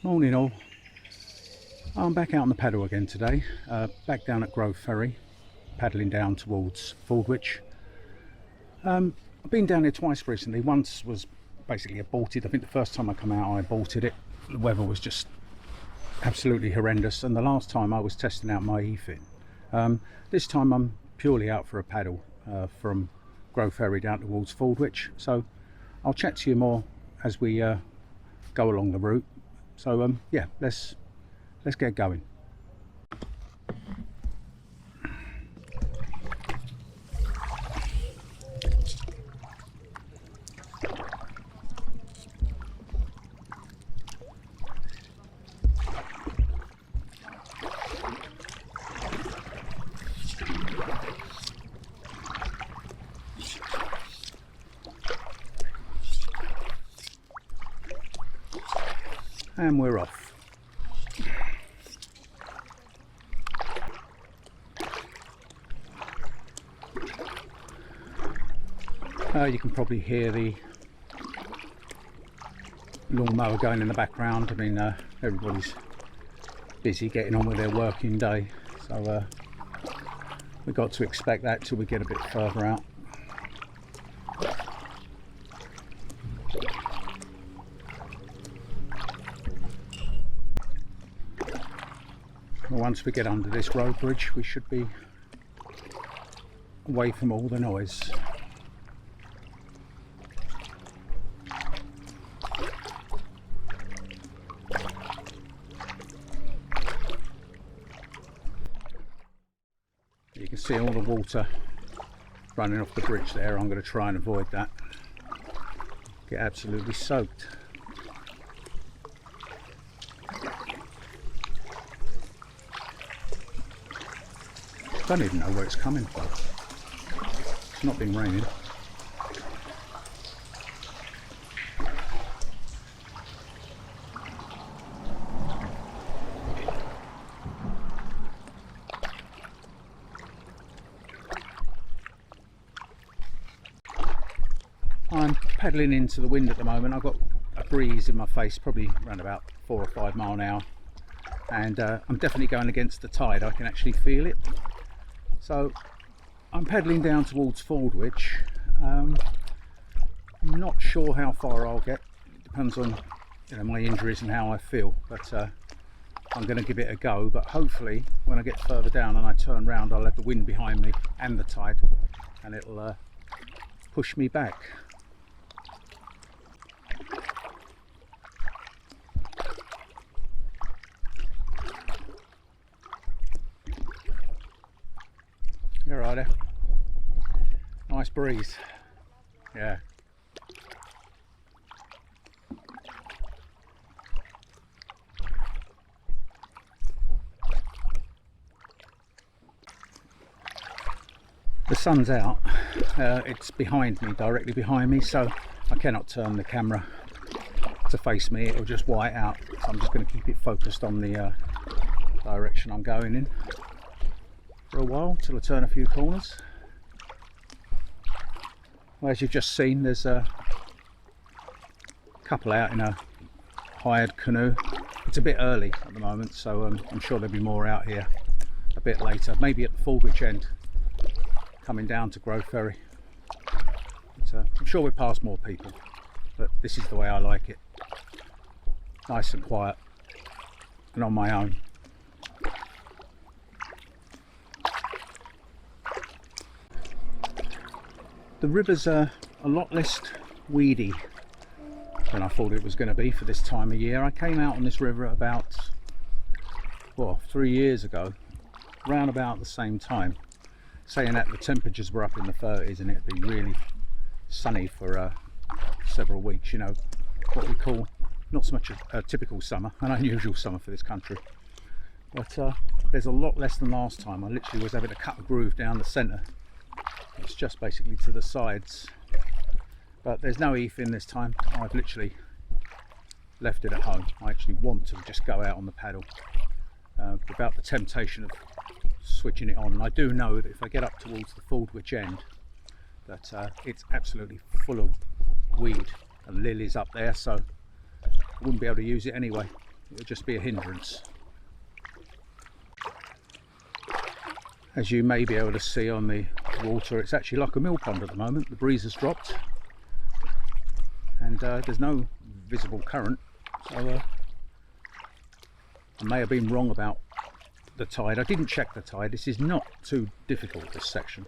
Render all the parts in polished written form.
Morning all. I'm back out on the paddle again today, back down at Grove Ferry, paddling down towards Fordwich. I've been down here twice recently. Once was basically aborted. I think the first time I come out I aborted it. The weather was just absolutely horrendous, and the last time I was testing out my e-fin. This time I'm purely out for a paddle from Grove Ferry down towards Fordwich, so I'll chat to you more as we go along the route. So yeah, let's get going. And we're off. You can probably hear the lawnmower going in the background. I mean, everybody's busy getting on with their working day, so we've got to expect that till we get a bit further out. Once we get under this road bridge, we should be away from all the noise. You can see all the water running off the bridge there. I'm going to try and avoid that. Get absolutely soaked. Don't even know where it's coming from. It's not been raining. I'm paddling into the wind at the moment. I've got a breeze in my face, probably around about 4 or 5 mile an hour, and I'm definitely going against the tide. I can actually feel it. So I'm paddling down towards Fordwich. I'm not sure how far I'll get. It depends on my injuries and how I feel, but I'm going to give it a go. But hopefully when I get further down and I turn round, I'll have the wind behind me and the tide, and it'll push me back. You're right there. Nice breeze. Yeah. The sun's out. It's behind me, directly behind me, so I cannot turn the camera to face me. It'll just white out. So I'm just going to keep it focused on the direction I'm going in for a while till I turn a few corners. Well, as you've just seen, there's a couple out in a hired canoe. It's a bit early at the moment, so I'm sure there'll be more out here a bit later, maybe at the Fordwich end, coming down to Grove Ferry. But, I'm sure we'll pass more people, but this is the way I like it. Nice and quiet and on my own. The river's a lot less weedy than I thought it was going to be for this time of year. I came out on this river about 3 years ago, around about the same time, saying that the temperatures were up in the 30s and it'd be really sunny for several weeks. You know, what we call not so much a typical summer, an unusual summer for this country. But there's a lot less than last time. I literally was having to cut a groove down the centre. It's just basically to the sides, but there's no e-fin this time. I've literally left it at home. I actually want to just go out on the paddle without the temptation of switching it on. And I do know that if I get up towards the Fordwich end, that it's absolutely full of weed and lilies up there, so I wouldn't be able to use it anyway. it'll just be a hindrance. As you may be able to see on the water, it's actually like a mill pond at the moment. The breeze has dropped and there's no visible current, so I may have been wrong about the tide. I didn't check the tide. This is not too difficult, this section.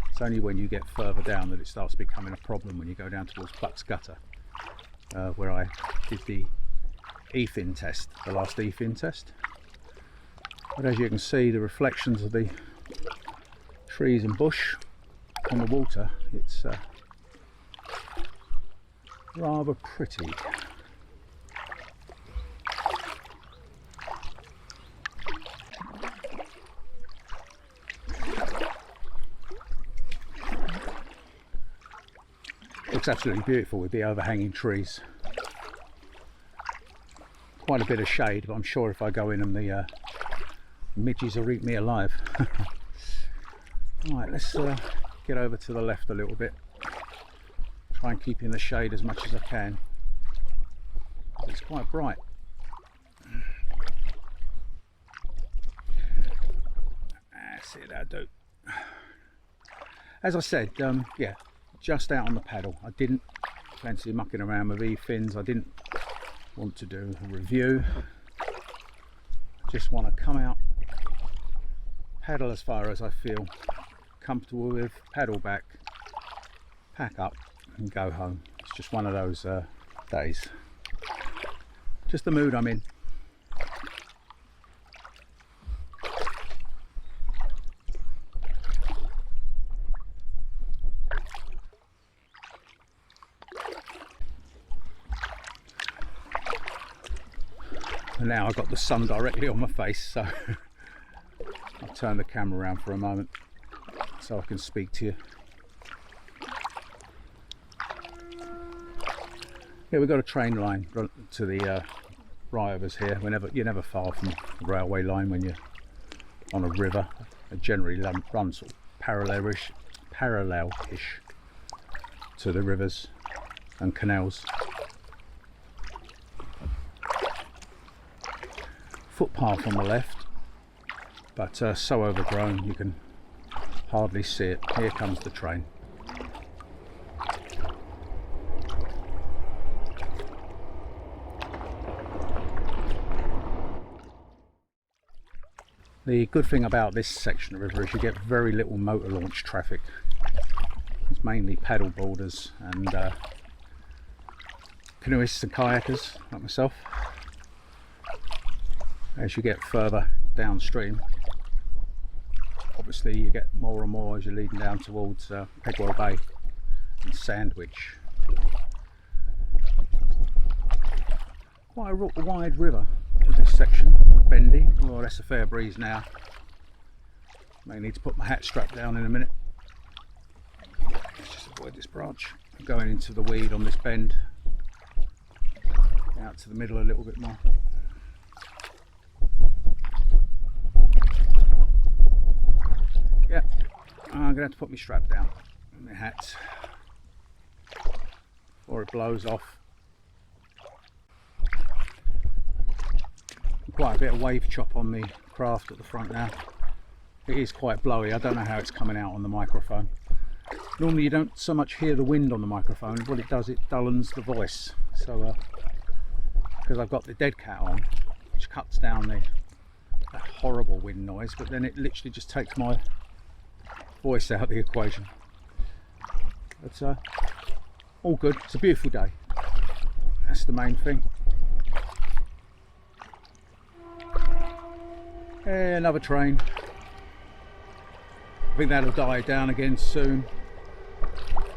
It's only when you get further down that it starts becoming a problem, when you go down towards Buck's Gutter, where I did the e-fin test, the last e-fin test. But as you can see, the reflections of the trees and bush on the water, it's rather pretty. Looks absolutely beautiful with the overhanging trees. Quite a bit of shade, but I'm sure if I go in and the midges will eat me alive. Right, let's get over to the left a little bit. Try and keep in the shade as much as I can. It's quite bright. That's it, that'll do. As I said, yeah, just out on the paddle. I didn't fancy mucking around with e-fins. I didn't want to do a review. I just want to come out, paddle as far as I feel comfortable with, paddle back, pack up and go home. It's just one of those days. Just the mood I'm in. And now I've got the sun directly on my face, so I'll turn the camera around for a moment so I can speak to you. Yeah, we've got a train line to the right of us here. You're never far from the railway line when you're on a river. It generally runs sort of parallel-ish to the rivers and canals. Footpath on the left, but so overgrown you can hardly see it. Here comes the train. The good thing about this section of river is you get very little motor launch traffic. It's mainly paddle boarders and canoeists and kayakers like myself. As you get further downstream, obviously you get more and more as you're leading down towards Pegwell Bay and Sandwich. Quite a wide river in this section, bendy. Oh, that's a fair breeze now. May need to put my hat strap down in a minute. Let's just avoid this branch. I'm going into the weed on this bend. Out to the middle a little bit more. Yeah, I'm gonna have to put my strap down and my hat or it blows off. Quite a bit of wave chop on the craft at the front now. It is quite blowy. I don't know how it's coming out on the microphone. Normally you don't so much hear the wind on the microphone. What it does, it dullens the voice. So because I've got the dead cat on, which cuts down that horrible wind noise, but then it literally just takes my voice out of the equation. But all good. It's a beautiful day. That's the main thing. Another train. I think that'll die down again soon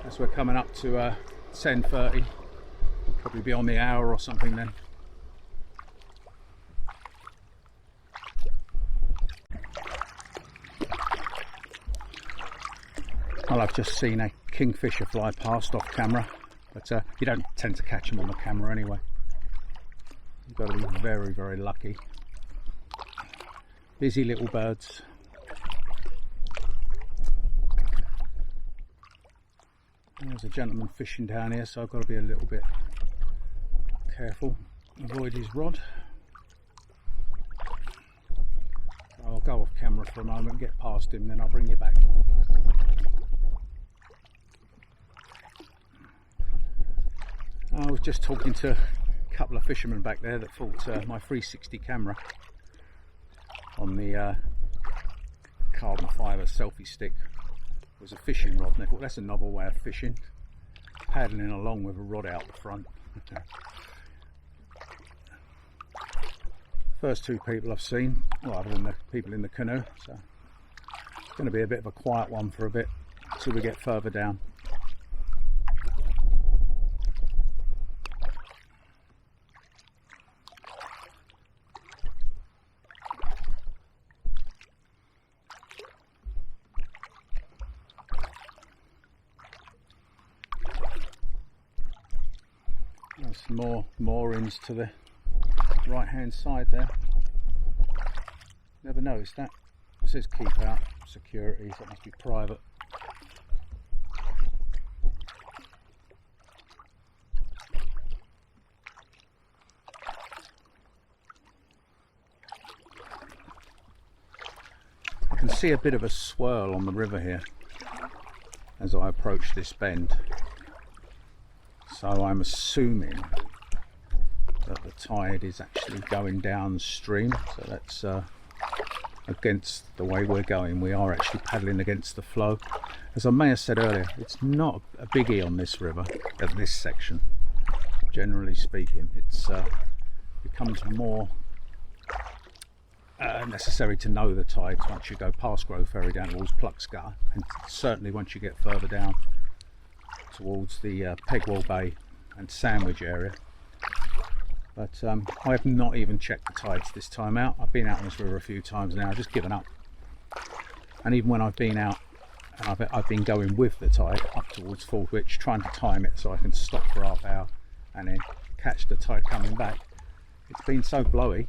as we're coming up to 10:30. Probably be on the hour or something then. Well, I've just seen a kingfisher fly past off camera, but you don't tend to catch them on the camera anyway. You've got to be very, very lucky. Busy little birds. There's a gentleman fishing down here, so I've got to be a little bit careful. Avoid his rod. I'll go off camera for a moment, get past him, then I'll bring you back. I was just talking to a couple of fishermen back there that thought my 360 camera on the carbon fibre selfie stick was a fishing rod, and they thought that's a novel way of fishing, paddling along with a rod out the front. First two people I've seen, well, other than the people in the canoe, so it's going to be a bit of a quiet one for a bit until we get further down. There's some more moorings to the right hand side there. Never noticed that. It says keep out, security, so that must be private. I can see a bit of a swirl on the river here as I approach this bend, so I'm assuming that the tide is actually going downstream, so that's against the way we're going. We are actually paddling against the flow. As I may have said earlier, it's not a biggie on this river at this section. Generally speaking, it's becomes more necessary to know the tides once you go past Grove Ferry down towards Pluckscar, and certainly once you get further down towards the Pegwell Bay and Sandwich area. But I have not even checked the tides this time out. I've been out on this river a few times now, I've just given up. And even when I've been out, and I've been going with the tide up towards Fordwich, trying to time it so I can stop for half hour and then catch the tide coming back. It's been so blowy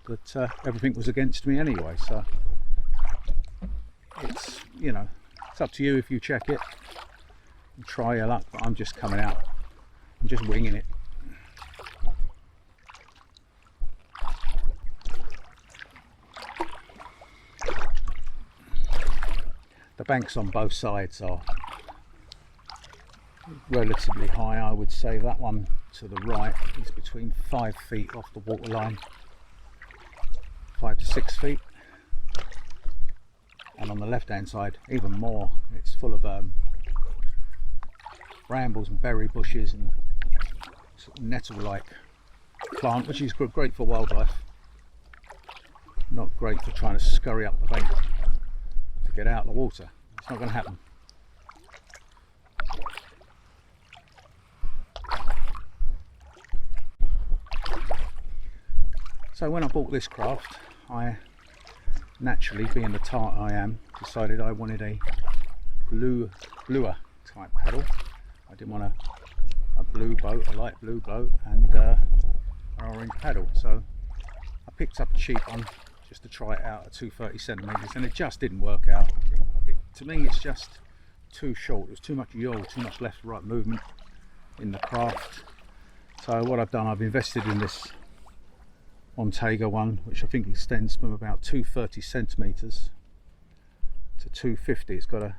that everything was against me anyway. So it's, you know, it's up to you if you check it and try your luck. But I'm just coming out, I'm just winging it. The banks on both sides are relatively high. I would say that one to the right is between 5 feet off the waterline, 5 to 6 feet, and on the left hand side even more. It's full of brambles and berry bushes and sort of nettle-like plant, which is great for wildlife, not great for trying to scurry up the bank to get out of the water. It's not going to happen. So when I bought this craft, I naturally, being the tart I am, decided I wanted a bluer type paddle. I didn't want a blue boat, a light blue boat, and an orange paddle. So I picked up a cheap one just to try it out at 230 centimetres, and it just didn't work out. To me, it's just too short. There's too much yaw, too much left right movement in the craft. So what I've done, I've invested in this Montego one, which I think extends from about 230 centimetres to 250. It's got a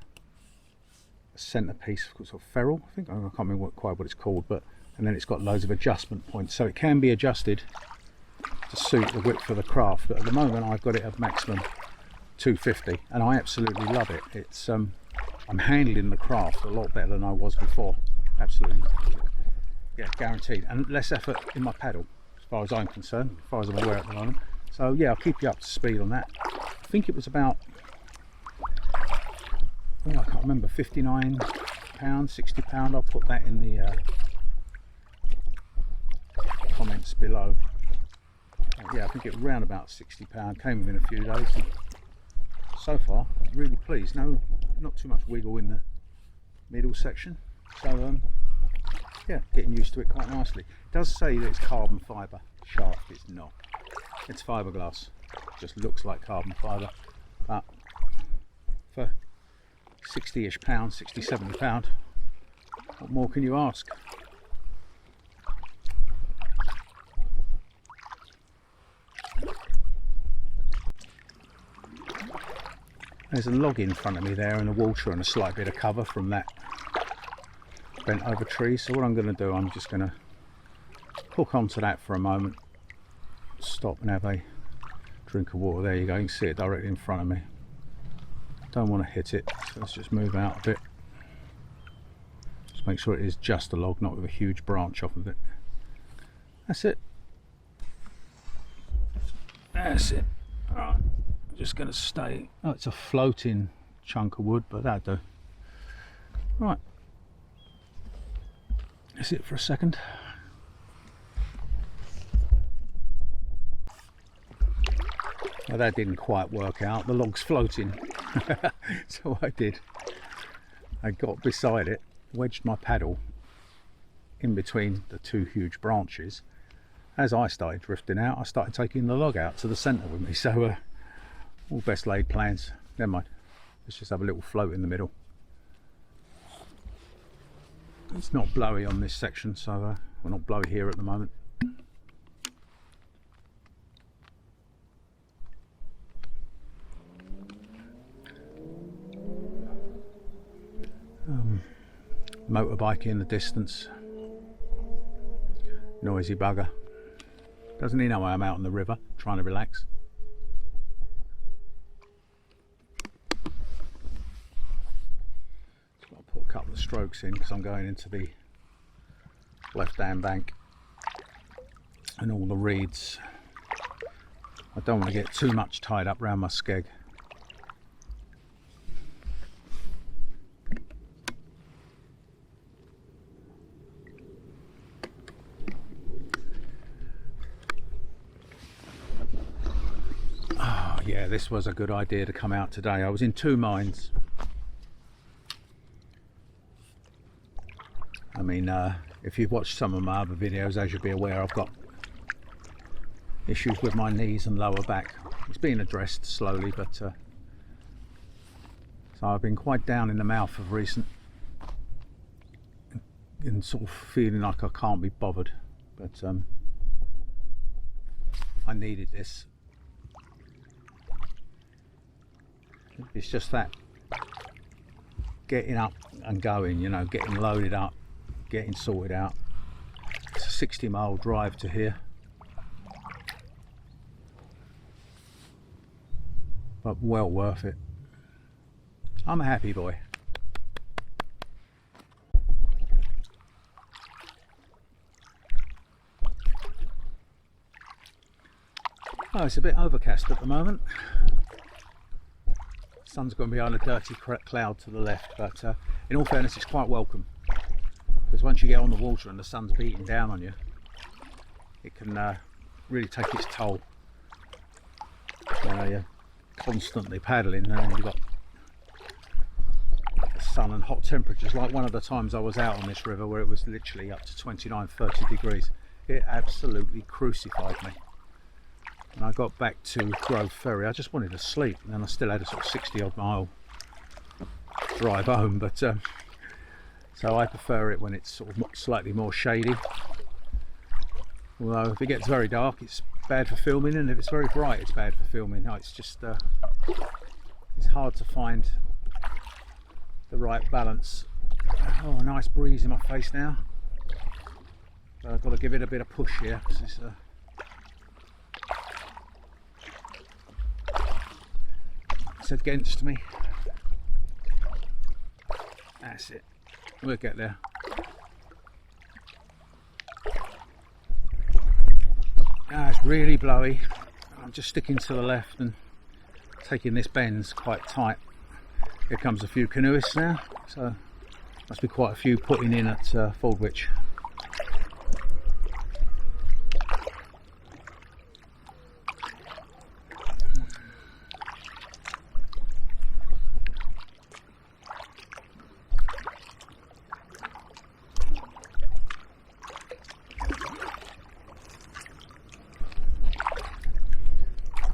centrepiece sort of ferrule, I can't remember quite what it's called, but and then it's got loads of adjustment points, so it can be adjusted to suit the width of the craft. But at the moment I've got it at maximum 250, and I absolutely love it. It's I'm handling the craft a lot better than I was before, absolutely, yeah, guaranteed, and less effort in my paddle as far as I'm concerned, as far as I'm aware at the moment. So yeah, I'll keep you up to speed on that. I think it was about, oh, I can't remember, £59, £60. I'll put that in the comments below. Yeah, I think it was around about £60. Came within a few days. And so far, really pleased. No, not too much wiggle in the middle section. So yeah, getting used to it quite nicely. It does say that it's carbon fibre shaft. It's not. It's fiberglass. Just looks like carbon fibre. But for 60-ish pounds, 60, 70 pound, what more can you ask? There's a log in front of me there in the water and a slight bit of cover from that bent over tree. So what I'm going to do, I'm just going to hook onto that for a moment, stop and have a drink of water. There you go, you can see it directly in front of me. Don't want to hit it, so let's just move out a bit. Just make sure it is just a log, not with a huge branch off of it. That's it. That's it. Alright, I'm just going to stay. Oh, it's a floating chunk of wood, but that'll do. Right. That's it for a second. Well, that didn't quite work out. The log's floating. So what I did, I got beside it, wedged my paddle in between the two huge branches. As I started drifting out, I started taking the log out to the centre with me. So all best laid plans. Never mind. Let's just have a little float in the middle. It's not blowy on this section, so we're not blowy here at the moment. Motorbike in the distance. Noisy bugger. Doesn't he know I'm out on the river trying to relax? So I'll put a couple of strokes in because I'm going into the left hand bank and all the reeds. I don't want to get too much tied up around my skeg. Yeah, this was a good idea to come out today. I was in two minds. I mean, if you've watched some of my other videos, as you'll be aware, I've got issues with my knees and lower back. It's being addressed slowly, but so I've been quite down in the mouth of recent and sort of feeling like I can't be bothered, but I needed this. It's just that getting up and going, you know, getting loaded up, getting sorted out. It's a 60-mile drive to here, but well worth it. I'm a happy boy. Oh, it's a bit overcast at the moment. Sun's going to be on a dirty cloud to the left, but in all fairness, it's quite welcome, because once you get on the water and the sun's beating down on you, it can really take its toll. You're constantly paddling and you've got the sun and hot temperatures. Like one of the times I was out on this river where it was literally up to 29-30 degrees, it absolutely crucified me. And I got back to Grove Ferry, I just wanted to sleep, and then I still had a sort of 60-odd mile drive home, but so I prefer it when it's sort of slightly more shady. Although if it gets very dark, it's bad for filming, and if it's very bright, it's bad for filming. No, it's just it's hard to find the right balance. Oh, a nice breeze in my face now. So I've got to give it a bit of push here, because it's against me. That's it. We'll get there. It's really blowy. I'm just sticking to the left and taking this bends quite tight. Here comes a few canoeists now, so must be quite a few putting in at Fordwich.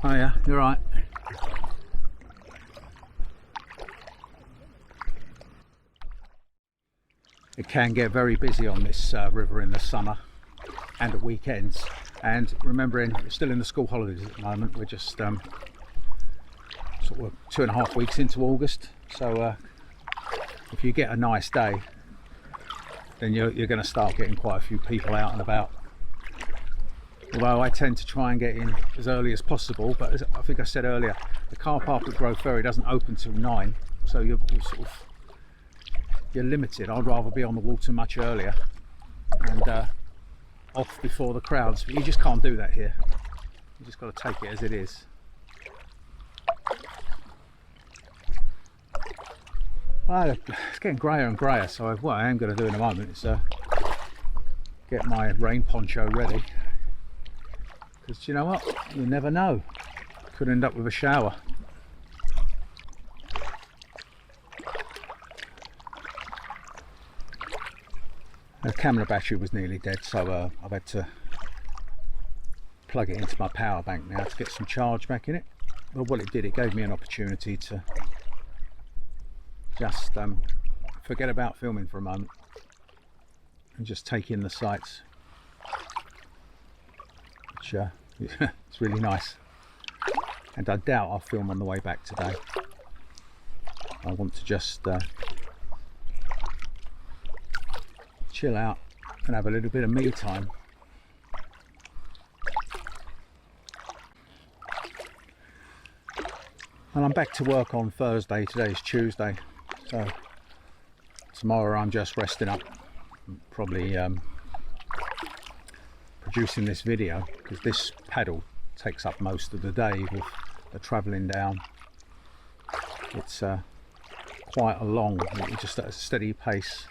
Oh yeah, you're right. It can get very busy on this river in the summer and at weekends. And remembering we're still in the school holidays at the moment, we're just sort of 2.5 weeks into August, so if you get a nice day, then you're going to start getting quite a few people out and about. Although I tend to try and get in as early as possible, but as I think I said earlier, the car park at Grove Ferry doesn't open till 9, so you're limited. I'd rather be on the water much earlier and off before the crowds, but you just can't do that here. You just got to take it as it is. Well, it's getting greyer and greyer, so what I am going to do in a moment is get my rain poncho ready, because you know what, you never know, could end up with a shower. The camera battery was nearly dead, so I've had to plug it into my power bank now to get some charge back in it. But what it did, it gave me an opportunity to just forget about filming for a moment and just take in the sights, which it's really nice. And I doubt I'll film on the way back today. I want to just chill out and have a little bit of me time. And I'm back to work on Thursday. Today's Tuesday, so tomorrow I'm just resting up, probably producing this video, because this paddle takes up most of the day with the travelling down. It's quite a long, just at a steady pace.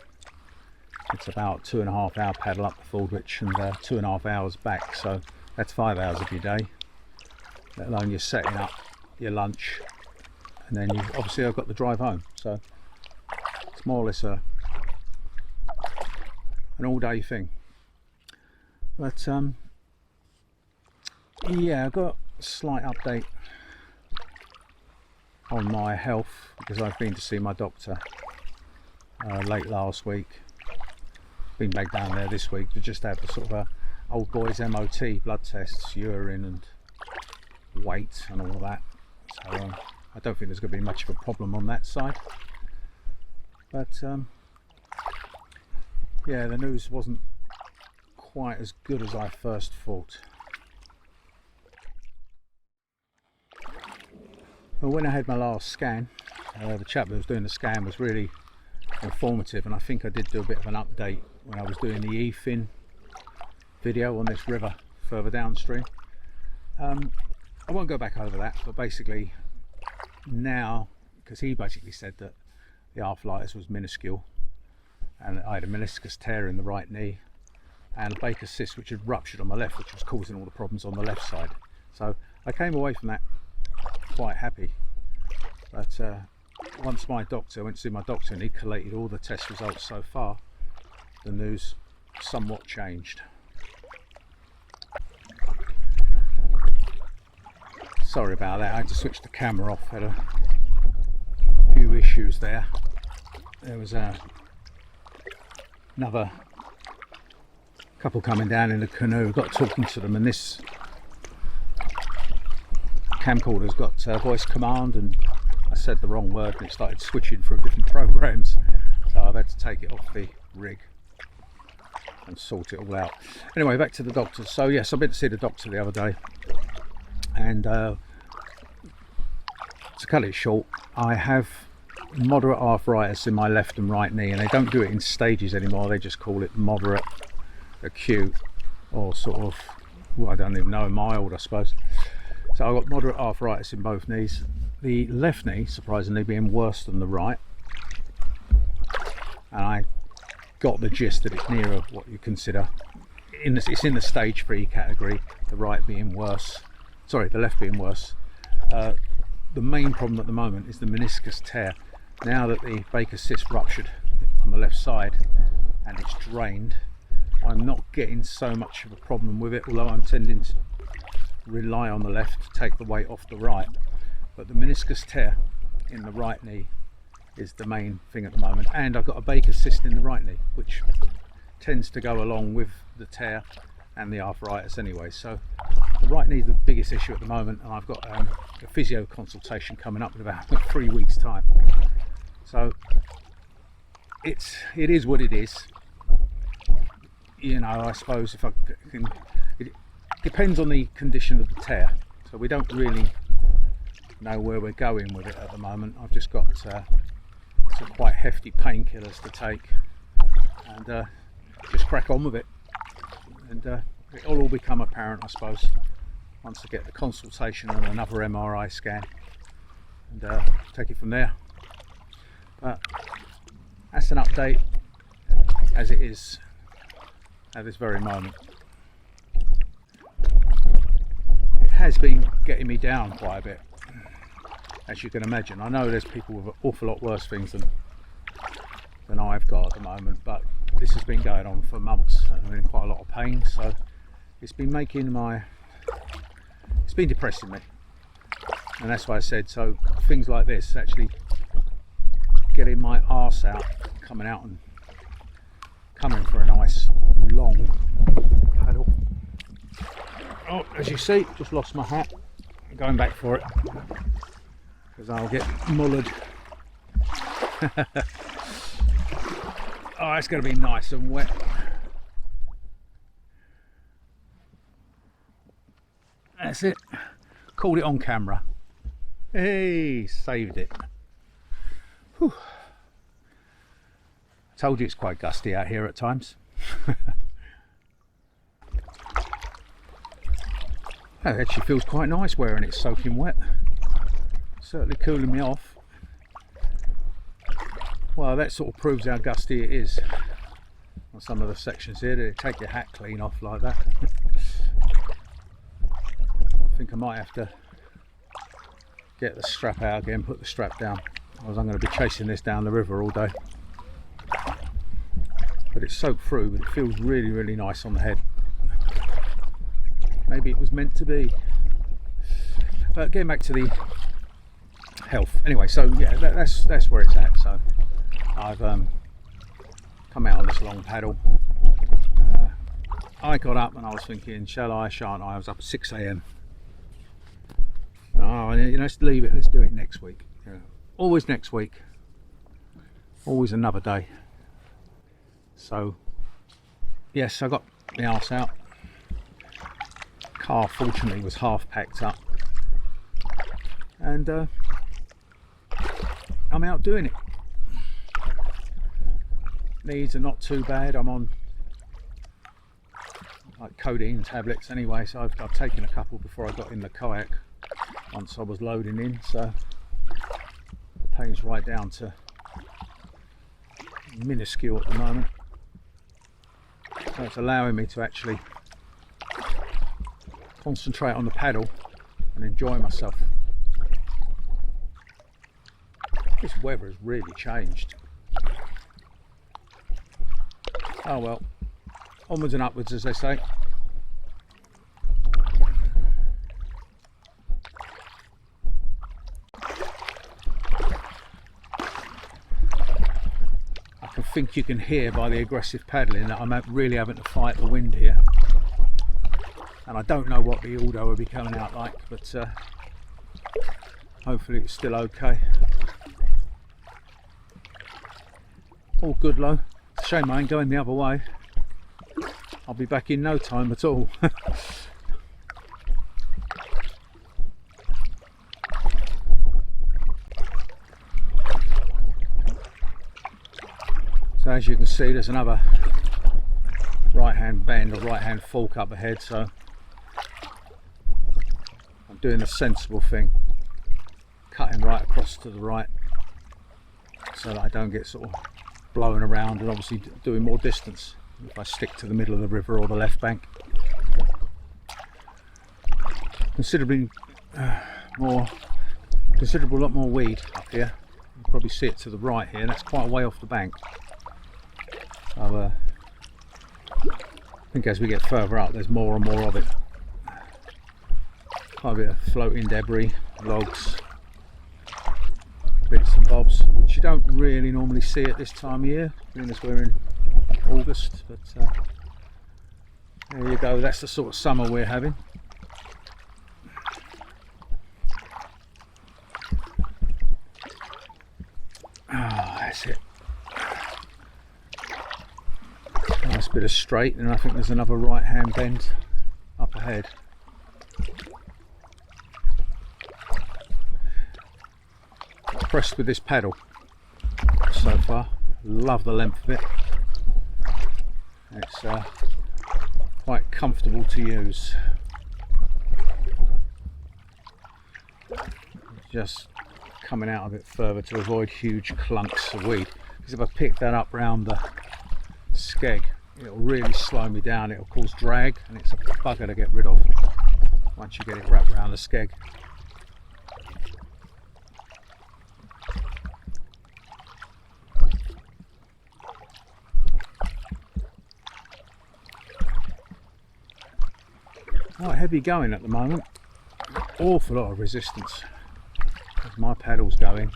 It's about 2.5 hour paddle up to Fordwich and 2.5 hours back, so that's 5 hours of your day, let alone you're setting up your lunch, and then you obviously I've got the drive home, so it's more or less an all-day thing. But yeah, I've got a slight update on my health, because I've been to see my doctor late last week. Been back down there this week to just have a sort of a old boys MOT, blood tests, urine and weight and all that. So I don't think there's going to be much of a problem on that side. But yeah, the news wasn't quite as good as I first thought. Well, when I had my last scan, the chap that was doing the scan was really informative, and I think I did do a bit of an update when I was doing the E-fin video on this river further downstream. I won't go back over that, but basically now, because he basically said that the arthritis was minuscule, and I had a meniscus tear in the right knee and a Baker's cyst which had ruptured on my left, which was causing all the problems on the left side. So I came away from that quite happy. But once my doctor went to see my doctor and he collated all the test results so far, the news somewhat changed. Sorry about that, I had to switch the camera off, had a few issues there. There was another couple coming down in the canoe, got talking to them, and this camcorder's got voice command, and I said the wrong word and it started switching through different programs, so I've had to take it off the rig and sort it all out. Anyway, back to the doctor. So yes, I've been to see the doctor the other day, and to cut it short, I have moderate arthritis in my left and right knee, and they don't do it in stages anymore, they just call it moderate, acute, or sort of, well, I don't even know, mild I suppose. So I've got moderate arthritis in both knees, the left knee surprisingly being worse than the right, and I got the gist that it's nearer what you consider it's in the stage 3 category, the right being worse, sorry, the left being worse. The main problem at the moment is the meniscus tear. Now that the Baker's cyst ruptured on the left side and it's drained, I'm not getting so much of a problem with it, although I'm tending to rely on the left to take the weight off the right. But the meniscus tear in the right knee is the main thing at the moment, and I've got a Baker's cyst in the right knee, which tends to go along with the tear and the arthritis anyway. So the right knee's the biggest issue at the moment, and I've got a physio consultation coming up in about 3 weeks time. So it is what it is. You know, I suppose if I can, it depends on the condition of the tear. So we don't really know where we're going with it at the moment. I've just got some quite hefty painkillers to take, and just crack on with it, and it'll all become apparent, I suppose, once I get the consultation and another MRI scan, and take it from there. But that's an update as it is at this very moment. It has been getting me down quite a bit, as you can imagine. I know there's people with an awful lot worse things than I've got at the moment, but this has been going on for months and I'm in quite a lot of pain, so it's been depressing me, and that's why I said, so things like this, actually getting my arse out, coming out and coming for a nice long paddle. Oh, as you see, just lost my hat. I'm going back for it because I'll get mullered. Oh, it's going to be nice and wet. That's it. Called it on camera. Hey, saved it. Whew. I told you it's quite gusty out here at times. It actually feels quite nice wearing it soaking wet. Certainly cooling me off. Well, that sort of proves how gusty it is on some of the sections here. They take your hat clean off like that. I think I might have to get the strap out again, put the strap down, otherwise I'm going to be chasing this down the river all day. But it's soaked through, but it feels really, really nice on the head. Maybe it was meant to be. But getting back to the health. Anyway, so yeah, that's where it's at. So I've come out on this long paddle. I got up and I was thinking, shall I, shan't I? I was up at 6 AM. Oh, you know, let's leave it. Let's do it next week. Yeah. Always next week. Always another day. So yes, I got my arse out. Car fortunately was half packed up, and I'm out doing it. Knees are not too bad. I'm on like codeine tablets anyway, so I've taken a couple before I got in the kayak once I was loading in, so the pain's right down to minuscule at the moment, so it's allowing me to actually concentrate on the paddle and enjoy myself. This weather has really changed. Oh well, onwards and upwards, as they say. I think you can hear by the aggressive paddling that I'm really having to fight the wind here. And I don't know what the audio will be coming out like, but hopefully it's still okay. All good though. Shame I ain't going the other way. I'll be back in no time at all. So as you can see, there's another right hand bend or right hand fork up ahead, so I'm doing the sensible thing, cutting right across to the right so that I don't get sort of blowing around, and obviously doing more distance if I stick to the middle of the river or the left bank. Considerable lot more weed up here. You can probably see it to the right here, that's quite a way off the bank. So I think as we get further up there's more and more of it. Quite a bit of floating debris, logs, bits and bobs, which you don't really normally see at this time of year, being as we're in August, but There you go, that's the sort of summer we're having. Oh, that's it. Nice bit of straight, and I think there's another right hand bend up ahead. Impressed with this paddle so far. Love the length of it. It's quite comfortable to use. Just coming out a bit further to avoid huge clunks of weed, because if I pick that up round the skeg, it'll really slow me down, it'll cause drag, and it's a bugger to get rid of once you get it wrapped around the skeg. Quite heavy going at the moment, awful lot of resistance as my paddle's going.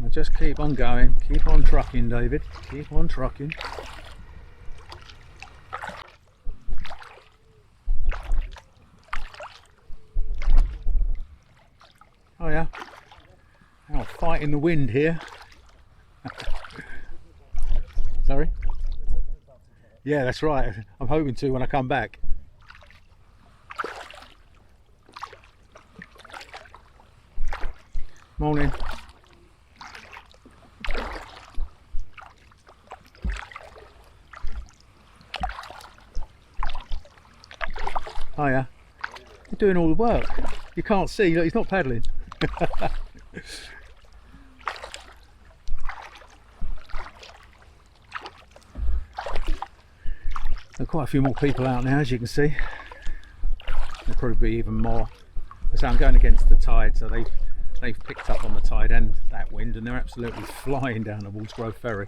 I just keep on going, keep on trucking, David, keep on trucking. Oh yeah, I'll fight in the wind here. Sorry? Yeah, that's right, I'm hoping to when I come back. Morning. Oh yeah, you're doing all the work. You can't see, look, he's not paddling. There are quite a few more people out now, as you can see. There'll probably be even more. So I'm going against the tide, so they've picked up on the tide and that wind, and they're absolutely flying down towards Grove Ferry.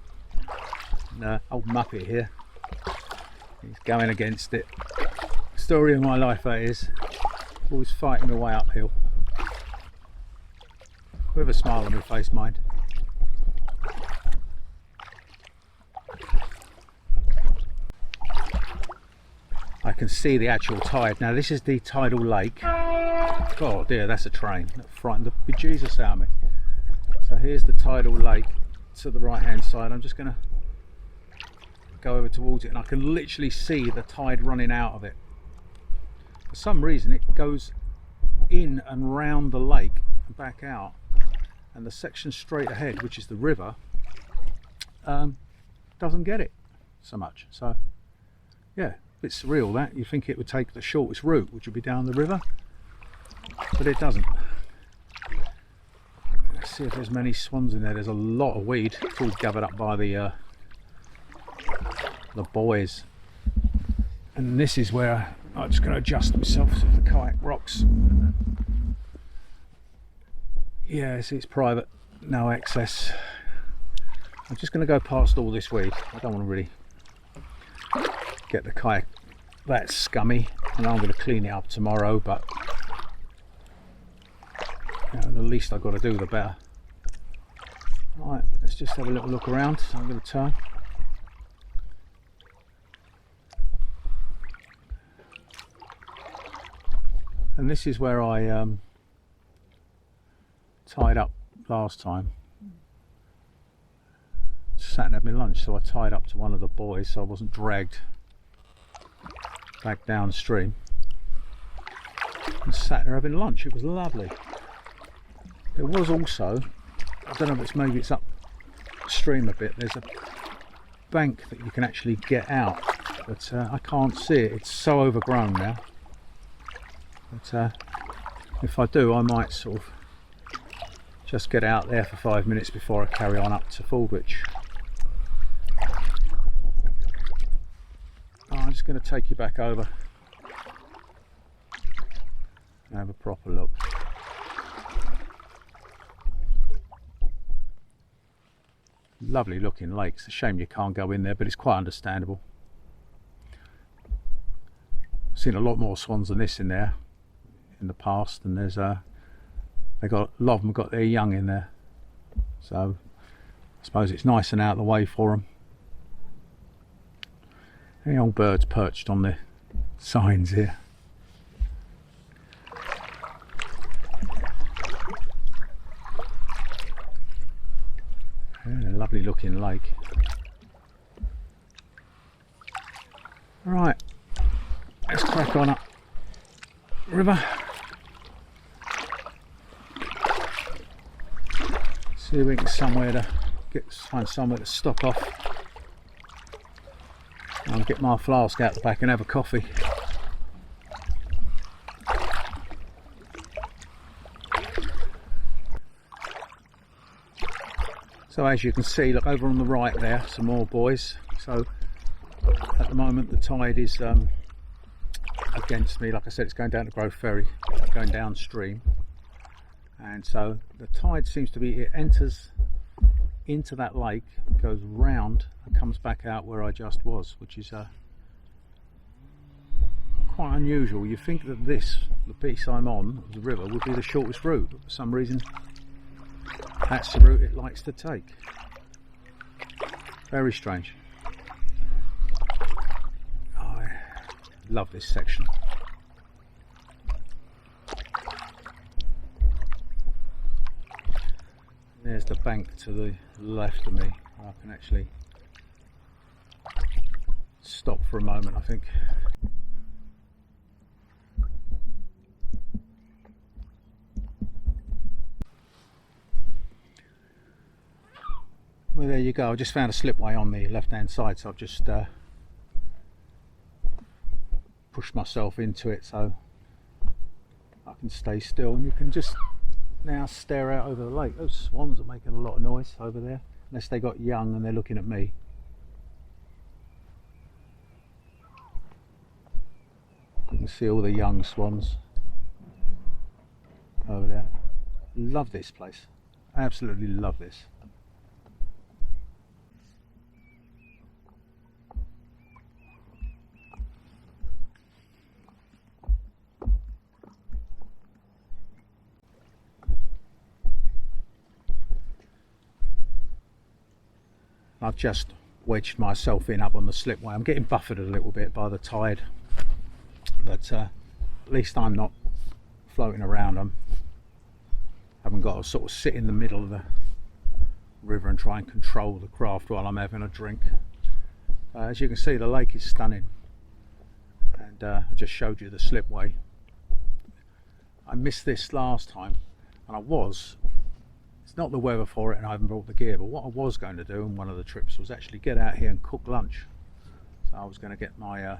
And old Muppet here, he's going against it. Story of my life, that is. Always fighting my way uphill. With a smile on my face, mind. I can see the actual tide. Now this is the tidal lake. Oh dear, that's a train. That frightened the bejesus out of me. So here's the tidal lake to the right hand side. I'm just going to go over towards it, and I can literally see the tide running out of it. For some reason it goes in and round the lake and back out, and the section straight ahead, which is the river, doesn't get it so much. So yeah, a bit surreal that. You think it would take the shortest route, which would be down the river, but it doesn't. Let's see if there's many swans in there. There's a lot of weed. It's all gathered up by the boys, and this is where I'm just going to adjust myself so the kayak rocks. Yes, it's private, no access. I'm just going to go past all this weed. I don't want to really get the kayak that scummy, and I'm going to clean it up tomorrow, but you know, the least I've got to do, the better. Right, let's just have a little look around. I'm going to turn. And this is where I tied up last time. Sat and had my lunch, so I tied up to one of the boys so I wasn't dragged back downstream. And sat there having lunch. It was lovely. There was also, I don't know if it's, maybe it's upstream a bit, there's a bank that you can actually get out, but I can't see it. It's so overgrown now. But if I do, I might sort of just get out there for 5 minutes before I carry on up to Fordwich. I'm just going to take you back over and have a proper look. Lovely looking lake. It's a shame you can't go in there, but it's quite understandable. I've seen a lot more swans than this in there in the past, and there's A lot of them got their young in there, so I suppose it's nice and out of the way for them. Any old birds perched on the signs here. Yeah, lovely looking lake. Right, let's crack on up river. See if we can find somewhere to stop off. I'll get my flask out the back and have a coffee. So as you can see, look over on the right there, some more buoys. So at the moment the tide is against me. Like I said, it's going down to Grove Ferry, going downstream. And so the tide seems to be, it enters into that lake, goes round and comes back out where I just was, which is quite unusual. You think that the piece I'm on, the river, would be the shortest route, but for some reason that's the route it likes to take. Very strange. I love this section. There's the bank to the left of me. I can actually stop for a moment, I think. Well, there you go. I just found a slipway on the left hand side, so I've just pushed myself into it so I can stay still, and you can just now stare out over the lake. Those swans are making a lot of noise over there, unless they got young and they're looking at me. You can see all the young swans over there. Love this place, absolutely love this. I've just wedged myself in up on the slipway. I'm getting buffered a little bit by the tide, but at least I'm not floating around. I haven't got to sort of sit in the middle of the river and try and control the craft while I'm having a drink. As you can see, the lake is stunning, and I just showed you the slipway. I missed this last time, and it's not the weather for it, and I haven't brought the gear, but what I was going to do on one of the trips was actually get out here and cook lunch. So I was going to get my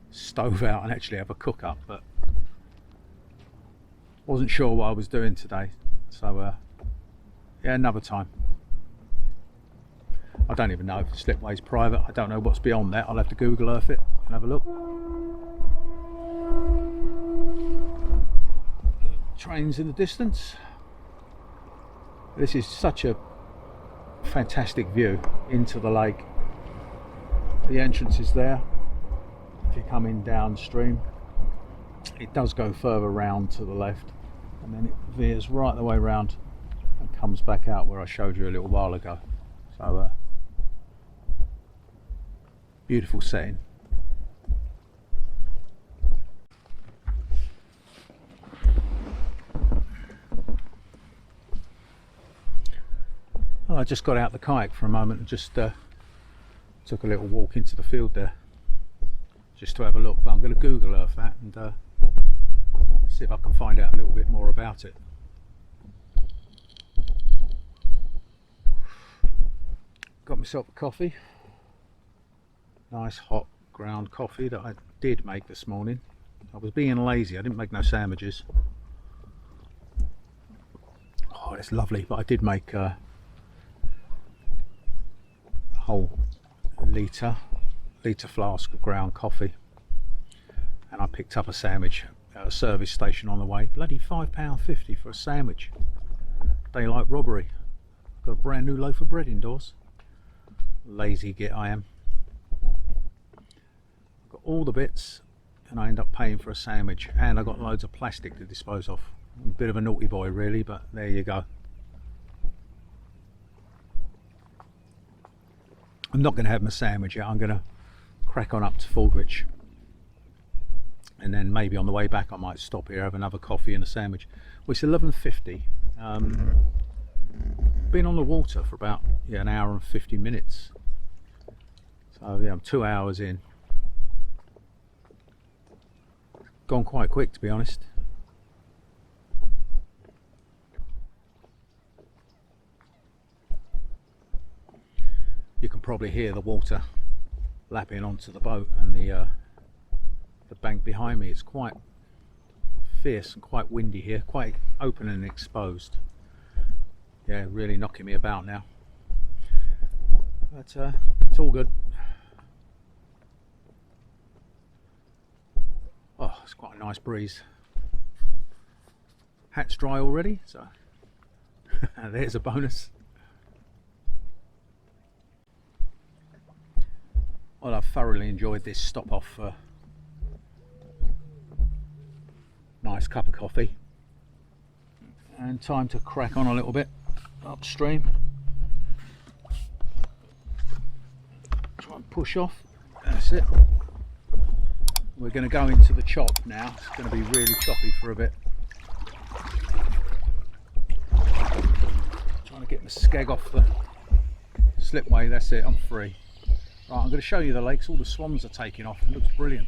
stove out and actually have a cook up, but wasn't sure what I was doing today. So yeah, another time. I don't even know if the slipway's private. I don't know what's beyond that. I'll have to Google Earth it and have a look. Trains in the distance. This is such a fantastic view into the lake. The entrance is there. If you're coming downstream, it does go further round to the left, and then it veers right the way round and comes back out where I showed you a little while ago. So beautiful setting. I just got out the kayak for a moment and just took a little walk into the field there just to have a look, but I'm going to Google Earth that and see if I can find out a little bit more about it. Got myself a coffee, nice hot ground coffee that I did make this morning. I was being lazy, I didn't make no sandwiches. Oh, it's lovely, but I did make whole litre flask of ground coffee, and I picked up a sandwich at a service station on the way. Bloody £5.50 for a sandwich. Daylight robbery. Got a brand new loaf of bread indoors. Lazy git I am. Got all the bits and I end up paying for a sandwich, and I got loads of plastic to dispose of. A bit of a naughty boy really, but there you go. I'm not going to have my sandwich yet. I'm going to crack on up to Fordwich, and then maybe on the way back I might stop here, have another coffee and a sandwich. Well, it's 11:50. Been on the water for about an hour and 50 minutes. So yeah, I'm 2 hours in. Gone quite quick, to be honest. You can probably hear the water lapping onto the boat, and the bank behind me. It's quite fierce and quite windy here, quite open and exposed. Yeah, really knocking me about now, but it's all good. Oh, it's quite a nice breeze. Hat's dry already, so there's a bonus. Well, I've thoroughly enjoyed this stop off for nice cup of coffee, and time to crack on a little bit upstream. Try and push off. That's it. We're going to go into the chop now. It's going to be really choppy for a bit. Trying to get my skeg off the slipway. That's it, I'm free. Right, I'm going to show you the lakes. All the swans are taking off. It looks brilliant.